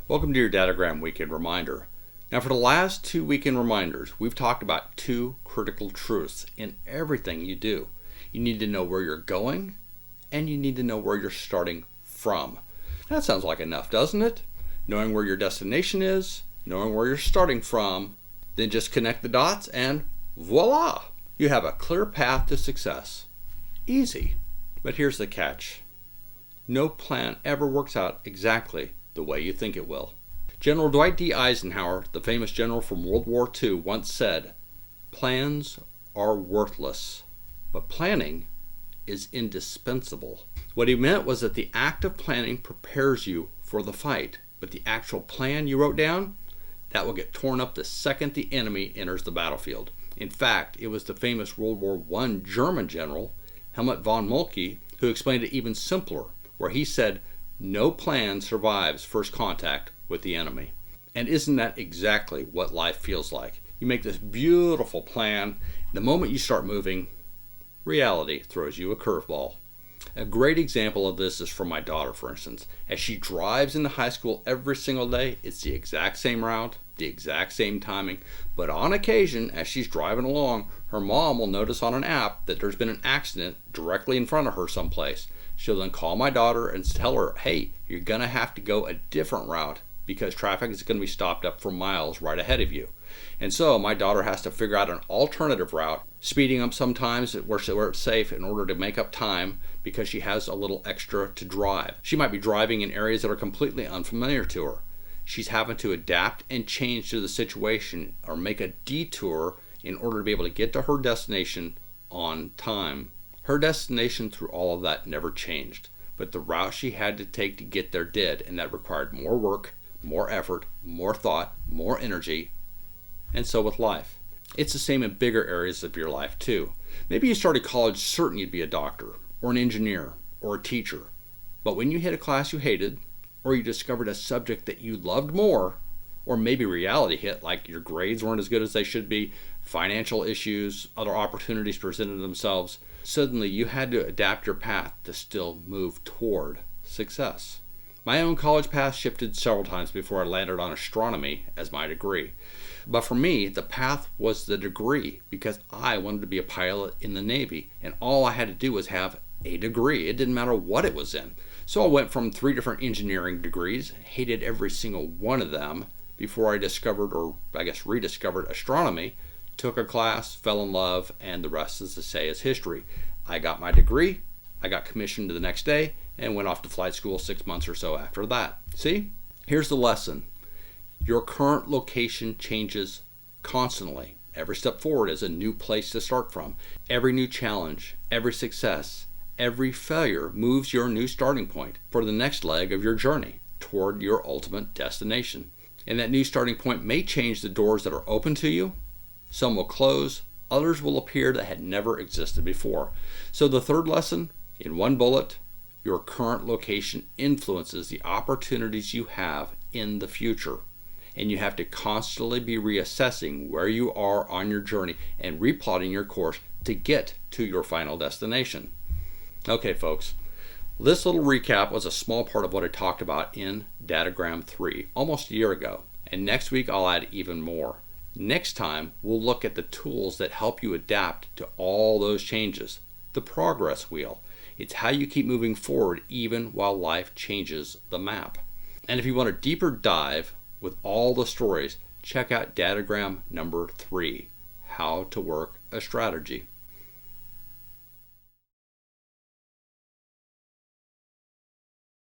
Welcome to your Dadogram Weekend Reminder. Now for the last 2 weekend reminders, we've talked about 2 critical truths in everything you do. You need to know where you're going, and you need to know where you're starting from. That sounds like enough, doesn't it? Knowing where your destination is, knowing where you're starting from, then just connect the dots and voila! You have a clear path to success. Easy. But here's the catch. No plan ever works out exactly the way you think it will. General Dwight D. Eisenhower, the famous general from World War II, once said, "Plans are worthless, but planning is indispensable." What he meant was that the act of planning prepares you for the fight, but the actual plan you wrote down, that will get torn up the second the enemy enters the battlefield. In fact, it was the famous World War I German general, Helmuth von Moltke, who explained it even simpler, where he said, "No plan survives first contact with the enemy." And isn't that exactly what life feels like? You make this beautiful plan. The moment you start moving, reality throws you a curveball. A great example of this is from my daughter, for instance. As she drives into high school every single day, it's the exact same route, the exact same timing. But on occasion, as she's driving along, her mom will notice on an app that there's been an accident directly in front of her someplace. She'll then call my daughter and tell her, "Hey, you're going to have to go a different route because traffic is going to be stopped up for miles right ahead of you." And so my daughter has to figure out an alternative route, speeding up sometimes where it's safe in order to make up time because she has a little extra to drive. She might be driving in areas that are completely unfamiliar to her. She's having to adapt and change to the situation or make a detour in order to be able to get to her destination on time. Her destination through all of that never changed, but the route she had to take to get there did, and that required more work, more effort, more thought, more energy, and so with life. It's the same in bigger areas of your life too. Maybe you started college certain you'd be a doctor, or an engineer, or a teacher, but when you hit a class you hated, or you discovered a subject that you loved more, or maybe reality hit, like your grades weren't as good as they should be, financial issues, other opportunities presented themselves, suddenly you had to adapt your path to still move toward success. My own college path shifted several times before I landed on astronomy as my degree. But for me, the path was the degree because I wanted to be a pilot in the Navy, and all I had to do was have a degree. It didn't matter what it was in. So I went from 3 different engineering degrees, hated every single one of them before I discovered, or I guess rediscovered, astronomy, took a class, fell in love, and the rest, as they say, is history. I got my degree, I got commissioned the next day, and went off to flight school 6 months or so after that. See? Here's the lesson. Your current location changes constantly. Every step forward is a new place to start from. Every new challenge, every success, every failure moves your new starting point for the next leg of your journey toward your ultimate destination. And that new starting point may change the doors that are open to you. Some will close, others will appear that had never existed before. So the third lesson, in one bullet, your current location influences the opportunities you have in the future. And you have to constantly be reassessing where you are on your journey and replotting your course to get to your final destination. Okay, folks, this little recap was a small part of what I talked about in Dadogram 3 almost a year ago. And next week I'll add even more. Next time, we'll look at the tools that help you adapt to all those changes. The progress wheel. It's how you keep moving forward even while life changes the map. And if you want a deeper dive with all the stories, check out Dadogram number 3, How to Work a Strategy.